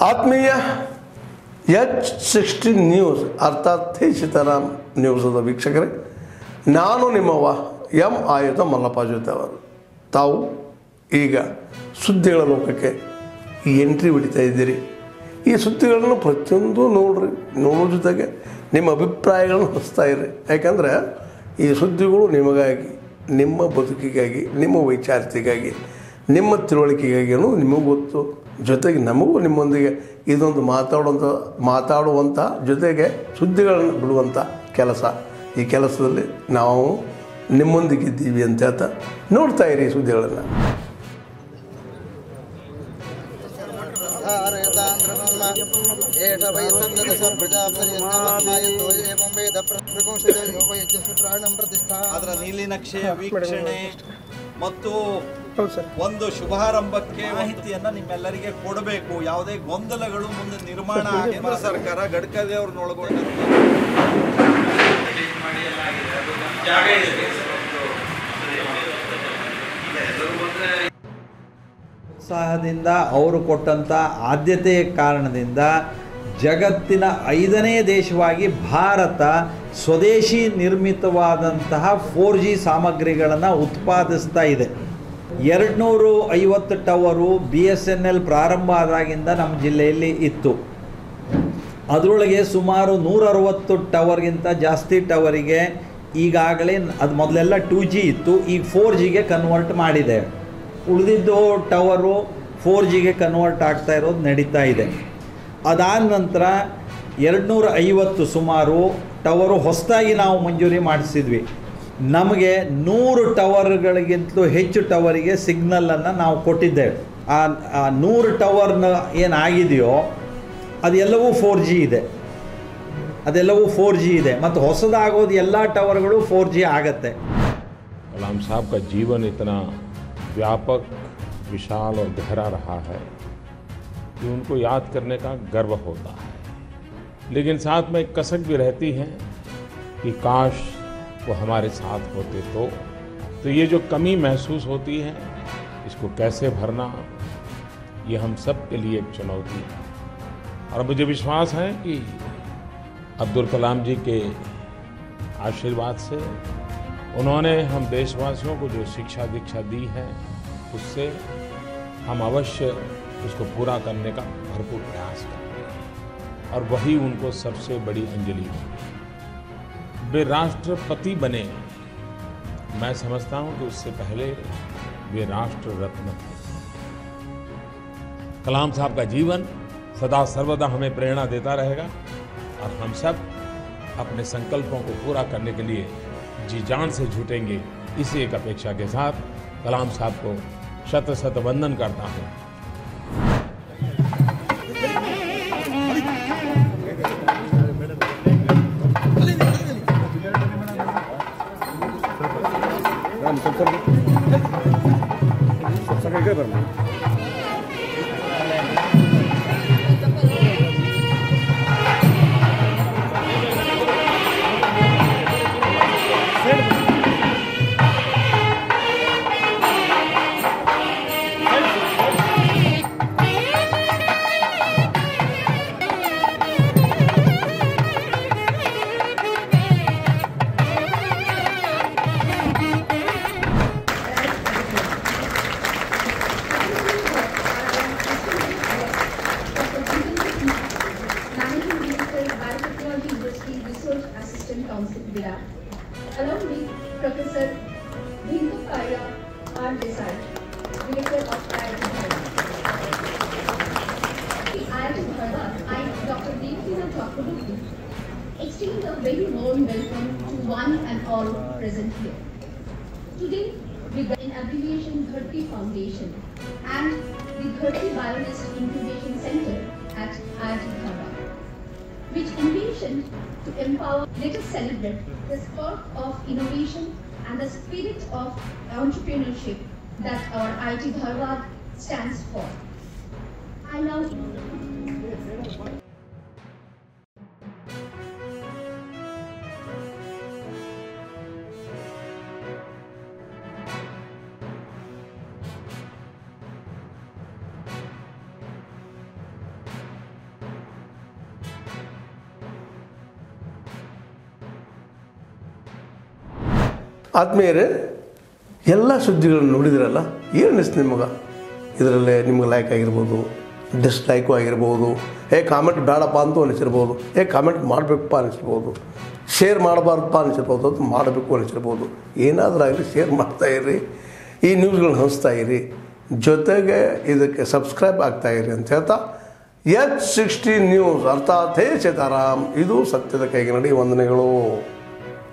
ಆತ್ಮೀಯ H16 news ಅರ್ಥಾತ್ ತಿ ಸೀತಾರಾಮ್ ನ್ಯೂಸದ ವೀಕ್ಷಕರೇ, ನಾನು ನಿಮ್ಮವ ಎಂ ಆಯುಧ ಮಲ್ಲಪ್ಪ ಜೊತೆ ಅವರು. ತಾವು ಈಗ ಸುದ್ದಿಗಳ ಲೋಕಕ್ಕೆ ಎಂಟ್ರಿ ಹೊಡಿತಾ ಇದ್ದೀರಿ. ಈ ಸುದ್ದಿಗಳನ್ನು ಪ್ರತಿಯೊಂದು ನೋಡೋ ಜೊತೆಗೆ ನಿಮ್ಮ ಅಭಿಪ್ರಾಯಗಳನ್ನು ಹಚ್ತಾ ಇರ್ರಿ. ಯಾಕಂದರೆ ಈ ಸುದ್ದಿಗಳು ನಿಮಗಾಗಿ, ನಿಮ್ಮ ಬದುಕಿಗಾಗಿ, ನಿಮ್ಮ ವೈಚಾರಿಕೆಗಾಗಿ, ನಿಮ್ಮ ತಿಳುವಳಿಕೆಗಾಗಿಯೂ ನಿಮಗೂ ಗೊತ್ತು. ಜೊತೆಗೆ ನಮಗೂ ನಿಮ್ಮೊಂದಿಗೆ ಇದೊಂದು ಮಾತಾಡುವಂಥ ಜೊತೆಗೆ ಸುದ್ದಿಗಳನ್ನು ಬಿಡುವಂಥ ಕೆಲಸ. ಈ ಕೆಲಸದಲ್ಲಿ ನಾವು ನಿಮ್ಮೊಂದಿಗಿದ್ದೀವಿ ಅಂತ ಹೇಳ್ತಾ ನೋಡ್ತಾ ಇರಿ ಈ ಸುದ್ದಿಗಳನ್ನು. ಅದರ ನೀಲಿನಕ್ಷೆಯ ವೀಕ್ಷಣೆ ಮತ್ತು ಒಂದು ಶುಭಾರಂಭಕ್ಕೆ ಮಾಹಿತಿಯನ್ನು ನಿಮ್ಮೆಲ್ಲರಿಗೆ ಕೊಡಬೇಕು. ಯಾವುದೇ ಗೊಂದಲಗಳು ಮುಂದೆ ನಿರ್ಮಾಣ ಕೇಂದ್ರ ಸರ್ಕಾರ ಗಡ್ಕರಿ ಅವ್ರನ್ನ ಒಳಗೊಂಡಂತೆ ಉತ್ಸಾಹದಿಂದ ಅವರು ಕೊಟ್ಟಂಥ ಆದ್ಯತೆಯ ಕಾರಣದಿಂದ ಜಗತ್ತಿನ 5ನೇ ದೇಶವಾಗಿ ಭಾರತ ಸ್ವದೇಶಿ ನಿರ್ಮಿತವಾದಂತಹ 4G ಸಾಮಗ್ರಿಗಳನ್ನು ಉತ್ಪಾದಿಸ್ತಾ ಇದೆ. 250 ಟವರು BSNL ಪ್ರಾರಂಭ ಆದಾಗಿಂದ ನಮ್ಮ ಜಿಲ್ಲೆಯಲ್ಲಿ ಇತ್ತು. ಅದರೊಳಗೆ ಸುಮಾರು 160 ಟವರ್ಗಿಂತ ಜಾಸ್ತಿ ಟವರಿಗೆ ಈಗಾಗಲೇ ಅದು ಮೊದಲೆಲ್ಲ 2G ಇತ್ತು, ಈಗ 4Gಗೆ ಕನ್ವರ್ಟ್ ಮಾಡಿದೆ. ಉಳಿದಿದ್ದು ಟವರು 4Gಗೆ ಕನ್ವರ್ಟ್ ಆಗ್ತಾ ಇರೋದು ನಡೀತಾ ಇದೆ. ಅದಾದ ನಂತರ 250 ಸುಮಾರು ಟವರು ಹೊಸದಾಗಿ ನಾವು ಮಂಜೂರಿ ಮಾಡಿಸಿದ್ವಿ. ನಮಗೆ 100 ಟವರ್ಗಳಿಗಿಂತಲೂ ಹೆಚ್ಚು ಟವರಿಗೆ ಸಿಗ್ನಲನ್ನು ನಾವು ಕೊಟ್ಟಿದ್ದೇವೆ. ಆ 100 ಟವರ್ನ ಏನಾಗಿದೆಯೋ ಅದೆಲ್ಲವೂ 4G ಇದೆ, ಮತ್ತು ಹೊಸದಾಗೋದು ಎಲ್ಲ ಟವರ್ಗಳು 4G ಆಗತ್ತೆ. कलाम साहब का जीवन इतना व्यापक, विशाल और गहरा रहा है कि उनको याद करने का गर्व होता है, लेकिन साथ में एक कसक भी रहती है कि काश वो हमारे साथ होते तो ये जो कमी महसूस होती है इसको कैसे भरना, ये हम सब के लिए एक चुनौती है. और मुझे विश्वास है कि अब्दुल कलाम जी के आशीर्वाद से उन्होंने हम देशवासियों को जो शिक्षा दीक्षा दी है उससे हम अवश्य उसको पूरा करने का भरपूर प्रयास करेंगे, और वही उनको सबसे बड़ी अंजलि होगी. वे राष्ट्रपति बने, मैं समझता हूं कि उससे पहले वे राष्ट्र रत्न थे. कलाम साहब का जीवन सदा सर्वदा हमें प्रेरणा देता रहेगा, और हम सब अपने संकल्पों को पूरा करने के लिए जी जान से जुटेंगे. इसी एक अपेक्षा के साथ कलाम साहब को शत शत वंदन करता हूं. Along with Professor Bindu Kaya R. Desai, Director of IIT Bharat. The IIT Bharat, I, Dr. Devtina Chakraborty, extend a very warm welcome to one and all present here. Today, we got an abbreviation Dharti Foundation and the Dharti Bionist Incubation Center at IIT Bharat, which envisioned to empower. Let us celebrate the spark of innovation and the spirit of entrepreneurship that our IIT Dharwad stands for. I now ಆದ್ಮೇಲೆ ಎಲ್ಲ ಸುದ್ದಿಗಳನ್ನು ನೋಡಿದ್ರಲ್ಲ, ಏನು ಅನಿಸ್ತು ನಿಮಗೆ? ಇದರಲ್ಲೇ ನಿಮ್ಗೆ like ಆಗಿರ್ಬೋದು, ಡಿಸ್ಲೈಕು ಆಗಿರ್ಬೋದು, ಕಾಮೆಂಟ್ ಬೇಡಪ್ಪ ಅಂತೂ ಅನಿಸಿರ್ಬೋದು, ಕಾಮೆಂಟ್ ಮಾಡಬೇಕಪ್ಪ ಅನಿಸಿರ್ಬೋದು, ಶೇರ್ ಮಾಡಬಾರ್ದಪ್ಪ ಅನಿಸಿರ್ಬೋದು, ಅದು ಮಾಡಬೇಕು ಅನಿಸಿರ್ಬೋದು. ಏನಾದರೂ ಆಗಲಿ ಶೇರ್ ಮಾಡ್ತಾಯಿರಿ, ಈ ನ್ಯೂಸ್ಗಳನ್ನ ಹಂಚ್ತಾಯಿರಿ, ಜೊತೆಗೆ ಇದಕ್ಕೆ ಸಬ್ಸ್ಕ್ರೈಬ್ ಆಗ್ತಾಯಿರಿ ಅಂತ ಹೇಳ್ತಾ H16 ನ್ಯೂಸ್ ಅರ್ಥಾತ್ ಹೇ ಸೀತಾರಾಮ್, ಇದು ಸತ್ಯದ ಕೈಗೆ ನಡಿ. ವಂದನೆಗಳು.